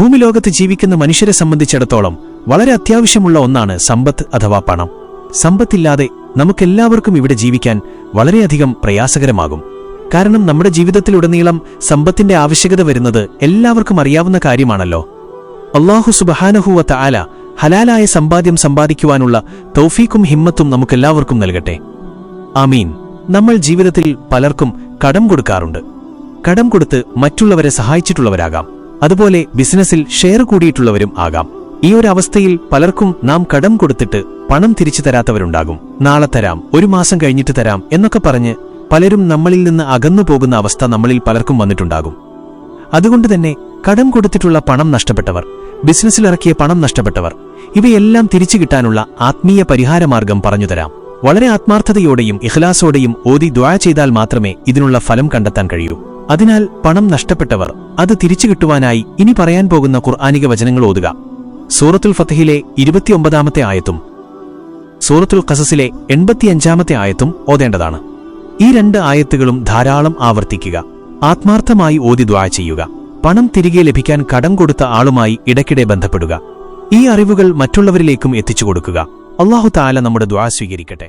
ഭൂമിലോകത്ത് ജീവിക്കുന്ന മനുഷ്യരെ സംബന്ധിച്ചിടത്തോളം വളരെ അത്യാവശ്യമുള്ള ഒന്നാണ് സമ്പത്ത് അഥവാ പണം. സമ്പത്തില്ലാതെ നമുക്കെല്ലാവർക്കും ഇവിടെ ജീവിക്കാൻ വളരെയധികം പ്രയാസകരമാകും. കാരണം നമ്മുടെ ജീവിതത്തിലുടനീളം സമ്പത്തിന്റെ ആവശ്യകത വരുന്നത് എല്ലാവർക്കും അറിയാവുന്ന കാര്യമാണല്ലോ. അല്ലാഹു സുബ്ഹാനഹു വ തആല ഹലാലായ സമ്പാദ്യം സമ്പാദിക്കുവാനുള്ള തൗഫീഖും ഹിമ്മത്തും നമുക്കെല്ലാവർക്കും നൽകട്ടെ. ആമീൻ. നമ്മൾ ജീവിതത്തിൽ പലർക്കും കടം കൊടുക്കാറുണ്ട്. കടം കൊടുത്ത് മറ്റുള്ളവരെ സഹായിച്ചിട്ടുള്ളവരാകാം. അതുപോലെ ബിസിനസ്സിൽ ഷെയർ കൂടിയിട്ടുള്ളവരും ആകാം. ഈ ഒരു അവസ്ഥയിൽ പലർക്കും നാം കടം കൊടുത്തിട്ട് പണം തിരിച്ചു തരാത്തവരുണ്ടാകും. നാളെ തരാം, ഒരു മാസം കഴിഞ്ഞിട്ട് തരാം എന്നൊക്കെ പറഞ്ഞ് പലരും നമ്മളിൽ നിന്ന് അകന്നു പോകുന്ന അവസ്ഥ നമ്മളിൽ പലർക്കും വന്നിട്ടുണ്ടാകും. അതുകൊണ്ടുതന്നെ കടം കൊടുത്തിട്ടുള്ള പണം നഷ്ടപ്പെട്ടവർ, ബിസിനസ്സിലിറക്കിയ പണം നഷ്ടപ്പെട്ടവർ, ഇവയെല്ലാം തിരിച്ചു കിട്ടാനുള്ള ആത്മീയ പരിഹാരമാർഗം പറഞ്ഞുതരാം. വളരെ ആത്മാർത്ഥതയോടെയും ഇഖ്ലാസോടെയും ഓതി ദുആ ചെയ്താൽ മാത്രമേ ഇതിനുള്ള ഫലം കണ്ടെത്താൻ കഴിയൂ. അതിനാൽ പണം നഷ്ടപ്പെട്ടവർ അത് തിരിച്ചു കിട്ടുവാനായി ഇനി പറയാൻ പോകുന്ന ഖുർആനിക വചനങ്ങൾ ഓതുക. സൂറത്തുൽ ഫത്ഹിലെ 29-ാമത്തെ ആയത്തും സൂറത്തുൽ ഖസസിലെ 85-ാമത്തെ ആയത്തും ഓതേണ്ടതാണ്. ഈ 2 ആയത്തുകളും ധാരാളം ആവർത്തിക്കുക. ആത്മാർത്ഥമായി ഓതി ദുആ ചെയ്യുക. പണം തിരികെ ലഭിക്കാൻ കടം കൊടുത്ത ആളുമായി ഇടയ്ക്കിടെ ബന്ധപ്പെടുക. ഈ അറിവുകൾ മറ്റുള്ളവരിലേക്കും എത്തിച്ചു കൊടുക്കുക. അല്ലാഹു തആല നമ്മുടെ ദുആ സ്വീകരിക്കട്ടെ.